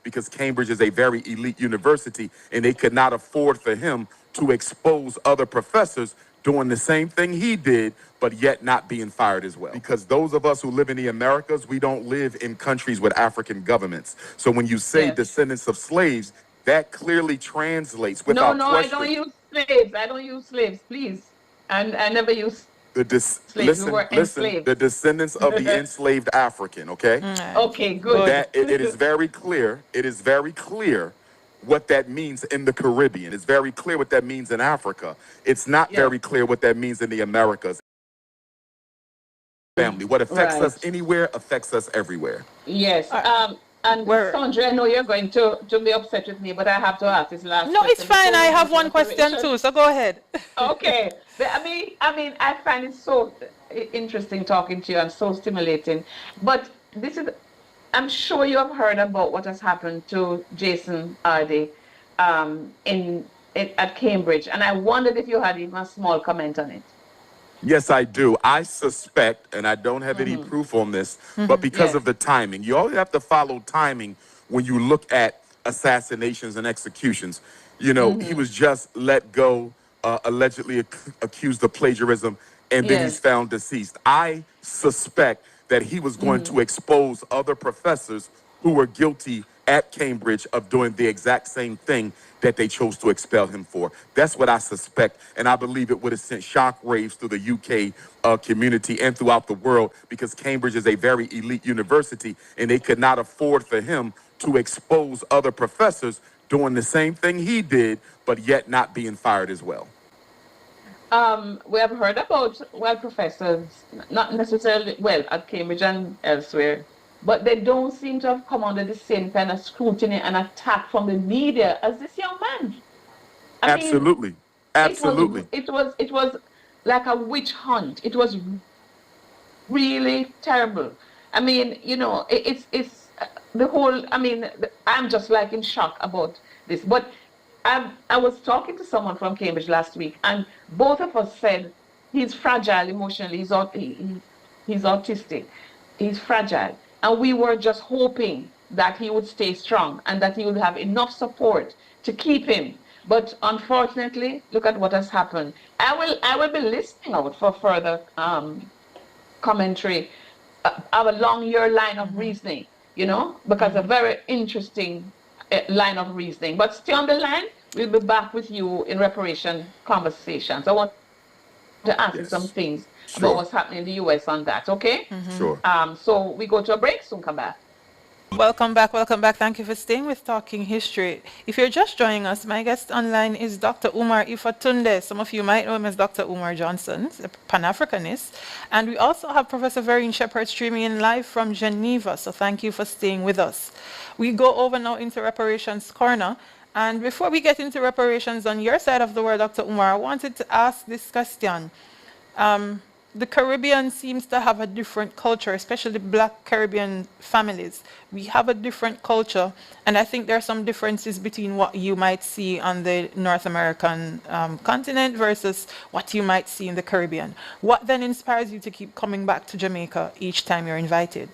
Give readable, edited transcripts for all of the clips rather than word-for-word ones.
because Cambridge is a very elite university, and they could not afford for him to expose other professors doing the same thing he did, but yet not being fired as well. Because those of us who live in the Americas, we don't live in countries with African governments. So when you say descendants of slaves, that clearly translates without question. No, I don't use slaves. I don't use slaves, please. And I never use slaves. Listen, the descendants of the enslaved African, okay? Okay, good. That it is very clear. It is very clear what that means in the Caribbean. It's very clear what that means in Africa. It's not very clear what that means in the Americas. Family. What affects us anywhere affects us everywhere. Yes. And Sandra, I know you're going to be upset with me, but I have to ask this last question. No, it's fine. I have one question too, so go ahead. Okay. But I mean, I find it so interesting talking to you and so stimulating. But this is, I'm sure you have heard about what has happened to Jason Arday at Cambridge, and I wondered if you had even a small comment on it. Yes, I do. I suspect, and I don't have any proof on this, but because of the timing, you always have to follow timing when you look at assassinations and executions. You know, he was just let go, allegedly accused of plagiarism, and then he's found deceased. I suspect that he was going to expose other professors who were guilty at Cambridge of doing the exact same thing that they chose to expel him for. That's what I suspect, and I believe it would have sent shockwaves through the UK community and throughout the world, because Cambridge is a very elite university, and they could not afford for him to expose other professors doing the same thing he did, but yet not being fired as well. We have heard about, professors, not necessarily, at Cambridge and elsewhere, but they don't seem to have come under the same kind of scrutiny and attack from the media as this young man. I Absolutely. mean, Absolutely. It was like a witch hunt. It was really terrible. I mean, you know, it's the whole, I mean, I'm just like in shock about this. But I was talking to someone from Cambridge last week, and both of us said he's fragile emotionally. He's autistic. He's fragile. And we were just hoping that he would stay strong and that he would have enough support to keep him. But unfortunately, look at what has happened. I will be listening out for further commentary, our long year line of reasoning, you know, because a very interesting line of reasoning. But stay on the line. We'll be back with you in reparation conversations. I want to ask you some things about what's happening in the U.S. on that, okay? Sure. So we go to a break, soon come back. Welcome back. Thank you for staying with Talking History. If you're just joining us, my guest online is Dr. Umar Ifatunde. Some of you might know him as Dr. Umar Johnson, a Pan-Africanist. And we also have Professor Vereen Shepherd streaming in live from Geneva. So thank you for staying with us. We go over now into Reparations Corner. And before we get into reparations on your side of the world, Dr. Umar, I wanted to ask this question. The Caribbean seems to have a different culture, especially Black Caribbean families. We have a different culture, and I think there are some differences between what you might see on the North American continent versus what you might see in the Caribbean. What then inspires you to keep coming back to Jamaica each time you're invited?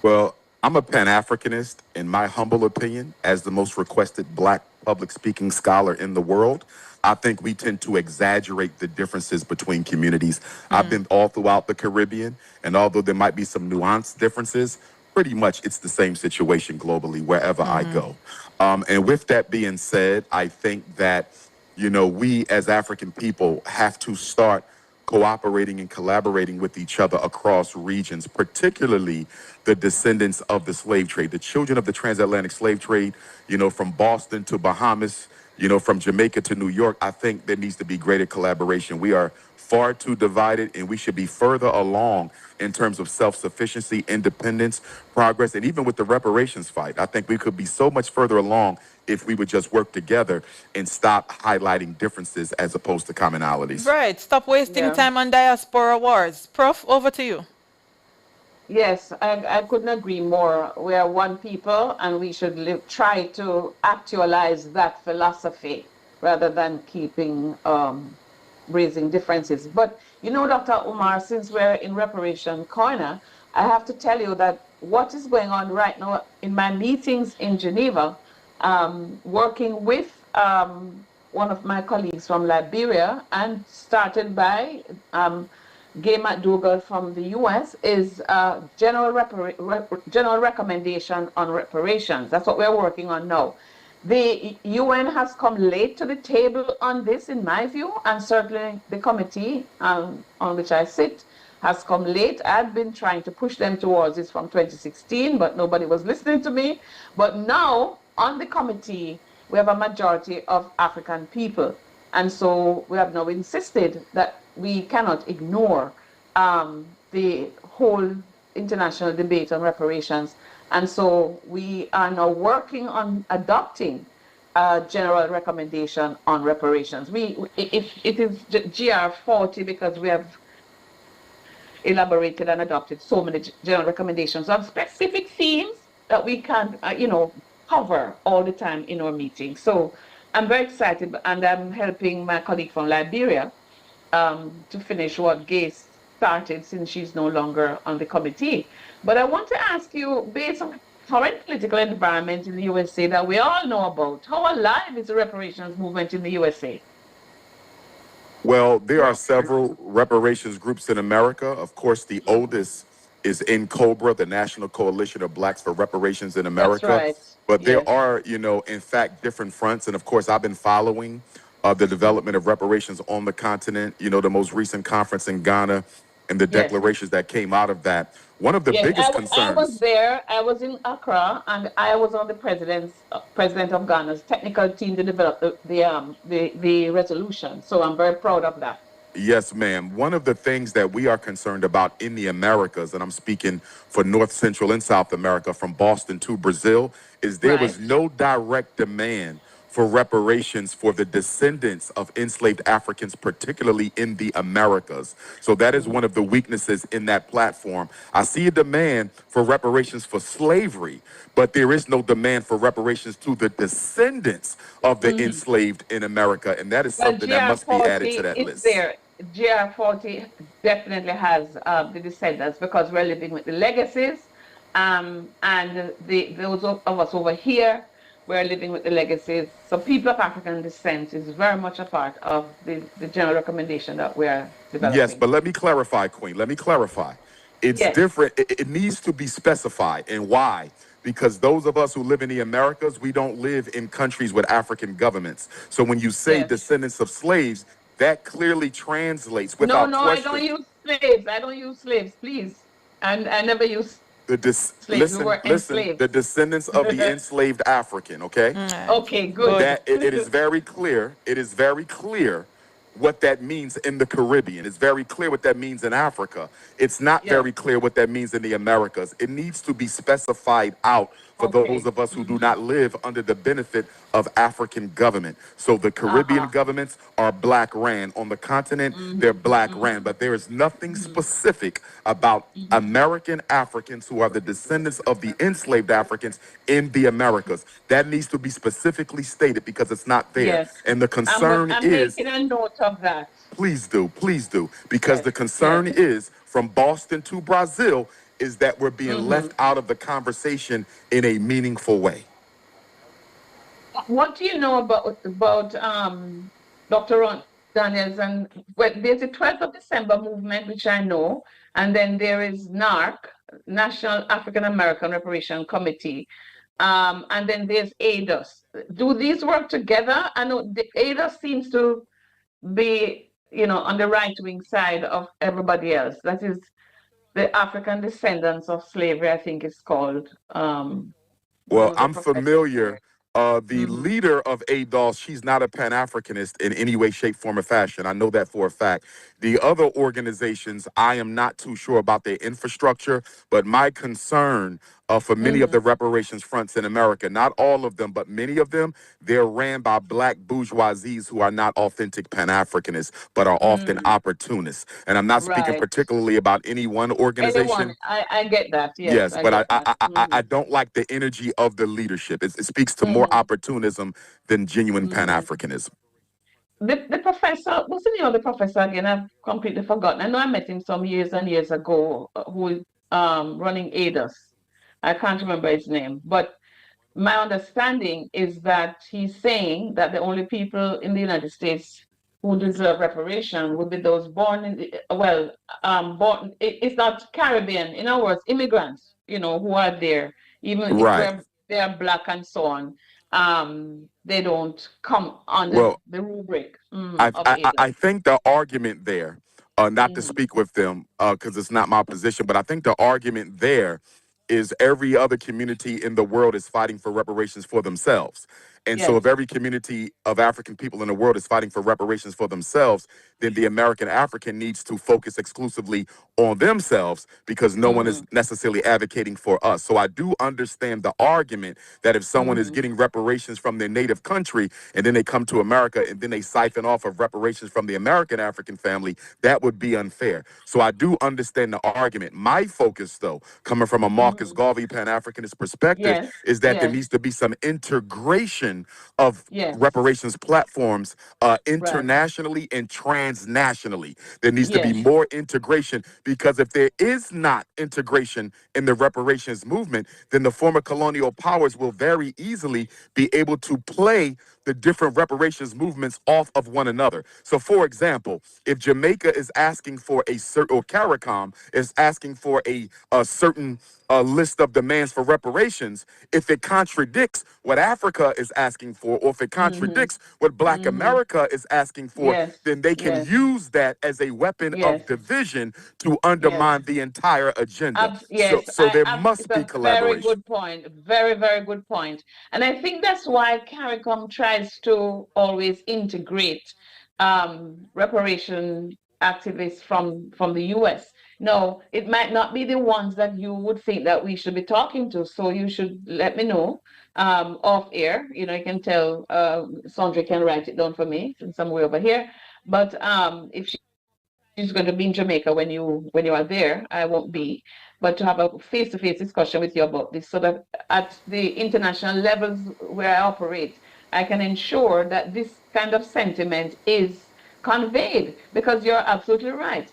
Well, I'm a Pan-Africanist, in my humble opinion, as the most requested Black public speaking scholar in the world. I think we tend to exaggerate the differences between communities. I've been all throughout the Caribbean, and although there might be some nuanced differences, pretty much it's the same situation globally wherever I go. And with that being said, I think that, you know, we as African people have to start cooperating and collaborating with each other across regions, particularly the descendants of the slave trade, the children of the transatlantic slave trade, you know, from Boston to Bahamas, you know, from Jamaica to New York. I think there needs to be greater collaboration. We are far too divided, and we should be further along in terms of self-sufficiency, independence, progress, and even with the reparations fight. I think we could be so much further along if we would just work together and stop highlighting differences as opposed to commonalities. Right. Stop wasting time on diaspora wars. Prof, over to you. Yes, I couldn't agree more. We are one people, and we should try to actualize that philosophy rather than keeping raising differences. But you know, Dr. Umar, since we're in Reparation Corner, I have to tell you that what is going on right now in my meetings in Geneva, working with one of my colleagues from Liberia and started by Gay McDougall from the US, is general recommendation on reparations. That's what we're working on now. The UN has come late to the table on this, in my view, and certainly the committee on which I sit has come late. I've been trying to push them towards this from 2016, but nobody was listening to me. But now, on the committee, we have a majority of African people. And so we have now insisted that we cannot ignore the whole international debate on reparations. And so we are now working on adopting a general recommendation on reparations. If it is GR 40, because we have elaborated and adopted so many general recommendations on specific themes that we can, cover all the time in our meetings. So I'm very excited, and I'm helping my colleague from Liberia to finish what Gay started, since she's no longer on the committee. But I want to ask you, based on current political environment in the USA that we all know about, how alive is the reparations movement in the USA? Well, there are several reparations groups in America. Of course, the oldest is NCOBRA, the National Coalition of Blacks for Reparations in America. That's right. But there Yes. are, in fact, different fronts. And of course, I've been following the development of reparations on the continent, the most recent conference in Ghana and the Yes. declarations that came out of that. One of the Yes, biggest I concerns. was there. I was in Accra, and I was on the president of Ghana's technical team to develop the resolution. So I'm very proud of that. Yes, ma'am. One of the things that we are concerned about in the Americas, and I'm speaking for North, Central, and South America, from Boston to Brazil, is there was no direct demand for reparations for the descendants of enslaved Africans, particularly in the Americas. So that is one of the weaknesses in that platform. I see a demand for reparations for slavery, but there is no demand for reparations to the descendants of the enslaved in America. And that is something that must be added to that list. There. GR 40 definitely has the descendants, because we're living with the legacies, and those of us over here, we're living with the legacies. So people of African descent is very much a part of the general recommendation that we're developing. Yes, but let me clarify, Queen. Let me clarify. It's different. It needs to be specified. And why? Because those of us who live in the Americas, we don't live in countries with African governments. So when you say descendants of slaves, that clearly translates without question. No, I don't use slaves. I don't use slaves, please. And I never use listen, the descendants of the enslaved African, okay? Okay, good. That it is very clear. It is very clear what that means in the Caribbean. It's very clear what that means in Africa. It's not very clear what that means in the Americas. It needs to be specified out for those of us who do not live under the benefit of African government. So the Caribbean governments are black ran. On the continent, they're black ran. But there is nothing specific about American Africans who are the descendants of the enslaved Africans in the Americas. That needs to be specifically stated, because it's not there. Yes. And the concern I'm is... making a note of that. Please do. Because the concern is, from Boston to Brazil, is that we're being left out of the conversation in a meaningful way. What do you know about Dr. Daniels? And there's the 12th of December movement, which I know, and then there is NARC, National African American Reparation Committee, and then there's ADOS. Do these work together? I know the ADOS seems to be, on the right-wing side of everybody else. That is the African Descendants of Slavery, I think it's called. Well, I'm familiar. The leader of ADOS, she's not a Pan-Africanist in any way, shape, form, or fashion. I know that for a fact. The other organizations, I am not too sure about their infrastructure, but my concern for many of the reparations fronts in America, not all of them, but many of them, they're ran by black bourgeoisies who are not authentic Pan-Africanists, but are often opportunists. And I'm not speaking particularly about any one organization. I get that. Yes, but I don't like the energy of the leadership. It speaks to more opportunism than genuine Pan-Africanism. The professor, what's the name of the professor again? I've completely forgotten. I know I met him some years and years ago, who is running ADOS. I can't remember his name, but my understanding is that he's saying that the only people in the United States who deserve reparation would be those born in the, born, it's not Caribbean, in other words, immigrants, who are there, even if Right. they are black and so on, they don't come under Well, the rubric I, of I, I ADOS. I think the argument there, not to Mm-hmm. speak with them because it's not my position, but I think the argument there is every other community in the world is fighting for reparations for themselves. And so if Yes. every community of African people in the world is fighting for reparations for themselves, then the American African needs to focus exclusively on themselves because no one Mm-hmm. is necessarily advocating for us. So I do understand the argument that if someone is Mm-hmm. getting reparations from their native country and then they come to America and then they siphon off of reparations from the American African family, that would be unfair. So I do understand the argument. My focus, though, coming from a Marcus Mm-hmm. Garvey Pan-Africanist perspective, Yes. is that there Yes. needs to be some integration of Yes. reparations platforms Right. internationally and transnationally. There needs to be Yes. more integration because if there is not integration in the reparations movement, then the former colonial powers will very easily be able to play the different reparations movements off of one another. So, for example, if Jamaica is asking for a certain, or CARICOM is asking for a certain list of demands for reparations, if it contradicts what Africa is asking for, or if it Mm-hmm. contradicts what Black Mm-hmm. America is asking for, Yes. then they can Yes. use that as a weapon Yes. of division to Yes. undermine the entire agenda. So, Yes. so there It's must be a very collaboration. good point. Very, very good point. And I think that's why CARICOM tries to always integrate reparation activists from the US. No, it might not be the ones that you would think that we should be talking to. So you should let me know off air. You can tell Sandra can write it down for me somewhere over here. But if she's going to be in Jamaica when you are there, I won't be. But to have a face-to-face discussion with you about this, so that at the international levels where I operate, I can ensure that this kind of sentiment is conveyed. Because you're absolutely right.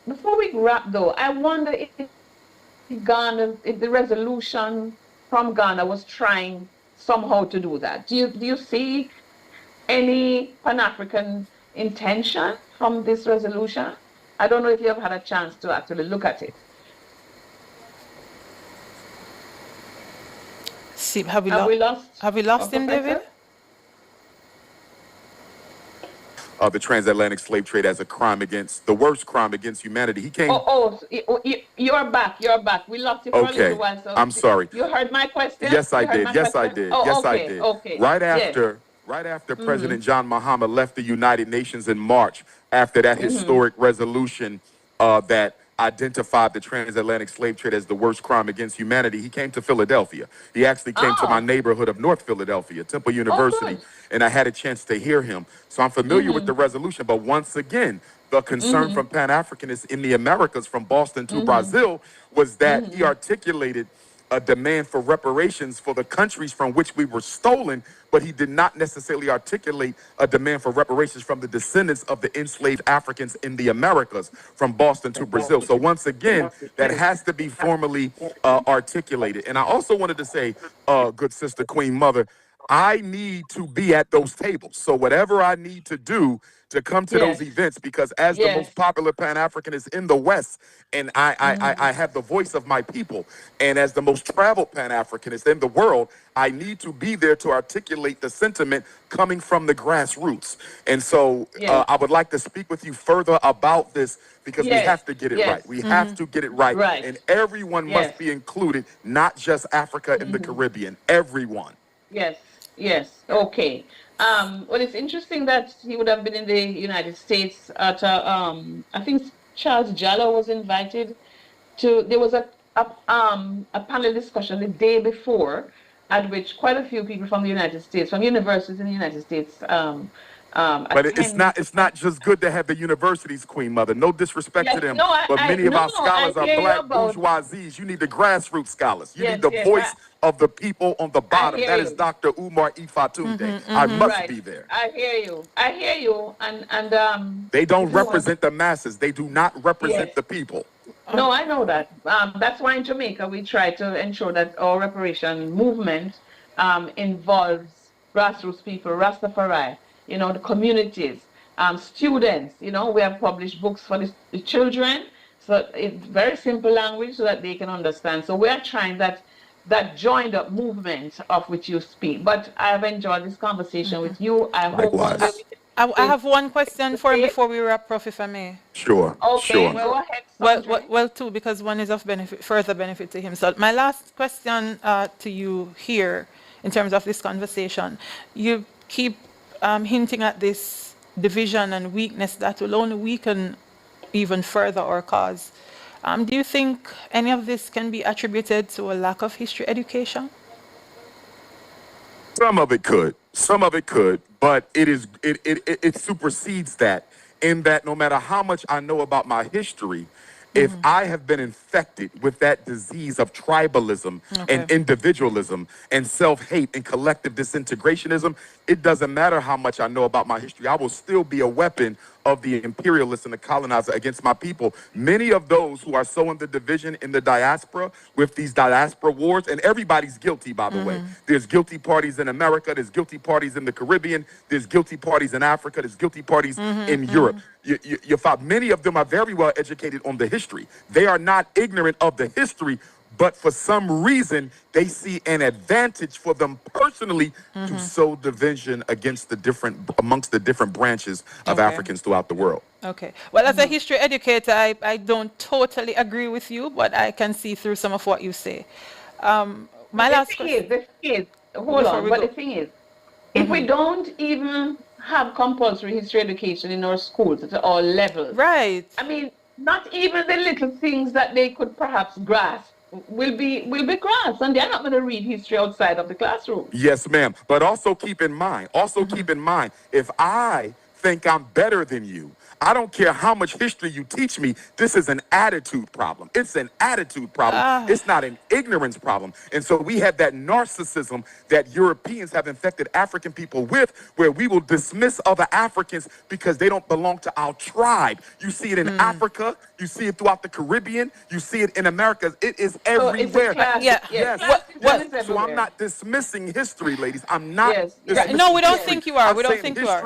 Before we wrap though, I wonder if the resolution from Ghana was trying somehow to do that. Do you see any Pan-African intention from this resolution? I don't know if you have had a chance to actually look at it. See, Have we lost have we our lost him, David? professor? The transatlantic slave trade as a crime against the worst crime against humanity. He came. You're back. You're back. We lost you for a little Okay, while. So I'm sorry. you heard my question? Yes, I You heard did. my Yes, I question? did. Oh, Yes, I okay. did. Okay. Right Yes. after, right after Mm-hmm. President John Mahama left the United Nations in March, after that Mm-hmm. historic resolution that identified the transatlantic slave trade as the worst crime against humanity, he came to Philadelphia. He actually came to my Oh, neighborhood of North Philadelphia, Temple University, good. and I had a chance to hear him. So I'm familiar with Mm-hmm. the resolution, but once again, the concern Mm-hmm. from Pan-Africanists in the Americas, from Boston to Mm-hmm. Brazil, was that he Mm-hmm. articulated a demand for reparations for the countries from which we were stolen, but he did not necessarily articulate a demand for reparations from the descendants of the enslaved Africans in the Americas, from Boston to Brazil. So once again, that has to be formally articulated. And I also wanted to say, good sister, Queen Mother, I need to be at those tables. So whatever I need to do to come to those Yes. events, because as the Yes. most popular Pan-Africanist in the West, and I have the voice of my people, and as the most traveled Pan-Africanist in the world, I need to be there to articulate the sentiment coming from the grassroots. And so Yes. I would like to speak with you further about this because we Yes. have to get it Yes. right. We have to get it right. Right. And everyone Yes. must be included, not just Africa and the Caribbean, everyone. Yes. Yes. Okay. Well, it's interesting that he would have been in the United States at I think Charles Jallow was invited to. There was a panel discussion the day before, at which quite a few people from the United States, from universities in the United States, But it's attended. not just good to have the universities, Queen Mother. No disrespect to Yes. them, No. but many of No. our No. I scholars are hear you black about. bourgeoisies. You need the grassroots scholars. You need Yes. the Yes. voice of the people on the I bottom. hear That is you. Dr. Umar Ifatunde. I must Right. be there. I hear you. I hear you. And They don't if you want. represent the masses. They do not represent Yes. the people. No, I know that. That's why in Jamaica we try to ensure that our reparation movement involves grassroots people, Rastafari, the communities, students. We have published books for the children, so it's very simple language so that they can understand. So we are trying that joined up movement of which you speak. But I have enjoyed this conversation with you. I hope one day Likewise. we can I have one question for him debate. before we wrap, Prof, if I may. Sure. Okay, Sure. go ahead, Well, Sandra. well, two, because one is of further benefit to him. So my last question to you here, in terms of this conversation, you keep hinting at this division and weakness that will only weaken even further our cause. Do you think any of this can be attributed to a lack of history education? Some of it could. Some of it could, but it supersedes that, in that no matter how much I know about my history, if I have been infected with that disease of tribalism and individualism and self-hate and collective disintegrationism, it doesn't matter how much I know about my history. I will still be a weapon of the imperialists and the colonizer against my people. Many of those who are sowing the division in the diaspora with these diaspora wars, and everybody's guilty, by the way. There's guilty parties in America, there's guilty parties in the Caribbean, there's guilty parties in Africa, there's guilty parties in Europe. You find many of them are very well educated on the history. They are not ignorant of the history, but for some reason, they see an advantage for them personally to sow division amongst the different branches of Africans throughout the world. Okay. Well, as a history educator, I don't totally agree with you, but I can see through some of what you say. My last question. The thing is, hold on, but the thing is, if we don't even have compulsory history education in our schools at all levels, Right. I mean, not even the little things that they could perhaps grasp will be grasped, and they're not going to read history outside of the classroom. Yes, ma'am. But also keep in mind, if I think I'm better than you, I don't care how much history you teach me, this is an attitude problem. It's an attitude problem. It's not an ignorance problem. And so we have that narcissism that Europeans have infected African people with, where we will dismiss other Africans because they don't belong to our tribe. You see it in Africa, you see it throughout the Caribbean, you see it in America. It is everywhere. So I'm not dismissing history, ladies. I'm not dismissing No, we don't history. think you are. We I'm don't saying think you are.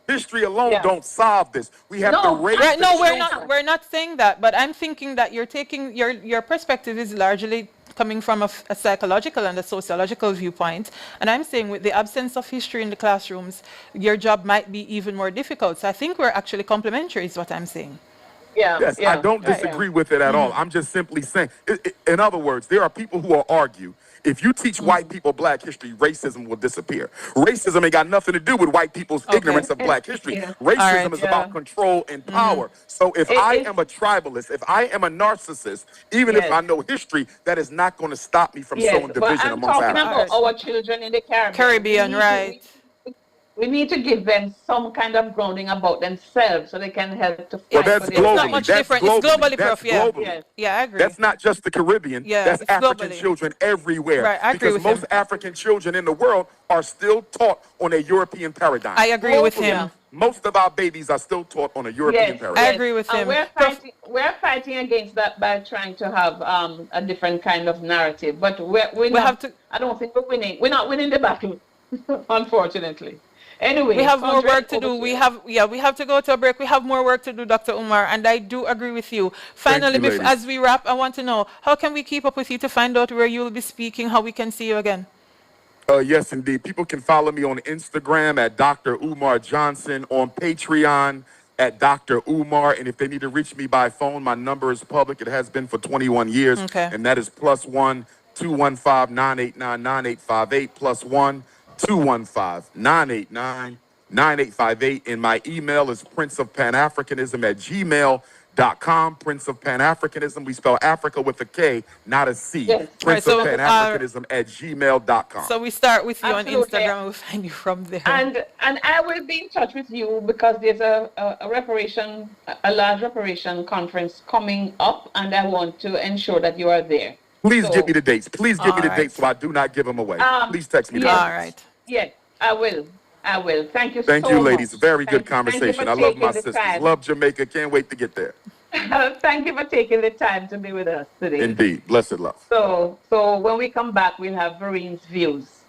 History alone don't solve this. We have to raise Right, no, the we're children. not. We're not saying that. But I'm thinking that you're taking your perspective is largely coming from a psychological and a sociological viewpoint. And I'm saying with the absence of history in the classrooms, your job might be even more difficult. So I think we're actually complementary, is what I'm saying. Yes, I don't disagree with it at all. I'm just simply saying, in other words, there are people who will argue, if you teach white people black history, racism will disappear. Racism ain't got nothing to do with white people's ignorance of black history. Racism is about control and power. So if I am a tribalist, if I am a narcissist, even if I know history, that is not going to stop me from sowing division amongst Africans. I'm talking about our children in the Caribbean, right. We need to give them some kind of grounding about themselves so they can help to fight. Well, that's for globally. It's not much different. It's globally, Prof. Yeah. Yes. Yeah, I agree. That's not just the Caribbean. Yeah, that's it's African globally. children everywhere. Right, I agree because with most him. African children in the world are still taught on a European paradigm. I agree with him. Most of our babies are still taught on a European paradigm. I agree with him. We're fighting against that by trying to have a different kind of narrative. But we have to. I don't think we're winning. We're not winning the battle, unfortunately. Anyway, we have more work to do. We have to go to a break. We have more work to do, Dr. Umar, and I do agree with you. Finally, you, as we wrap, I want to know, how can we keep up with you to find out where you will be speaking, how we can see you again? Yes, indeed. People can follow me on Instagram at Dr. Umar Johnson, on Patreon at Dr. Umar, and if they need to reach me by phone, my number is public. It has been for 21 years, and that is +1 215 989 9858 +1 215 989 9858, and my email is princeofpanafricanism@gmail.com. Prince of Pan-Africanism, we spell Africa with a K, not a C. Princeofpanafricanism@gmail.com. So we start with you on Instagram, and we'll find you from there. And I will be in touch with you because there's a large reparation conference coming up, and I want to ensure that you are there. Please give me the dates. Please give me the dates so I do not give them away. Please text me the dates. All right. Yes, I will. Thank you so much. Thank you, ladies. Very good conversation. I love my taking the sisters. time. Love Jamaica. Can't wait to get there. Thank you for taking the time to be with us today. Indeed. Blessed love. So when we come back, we'll have Varine's views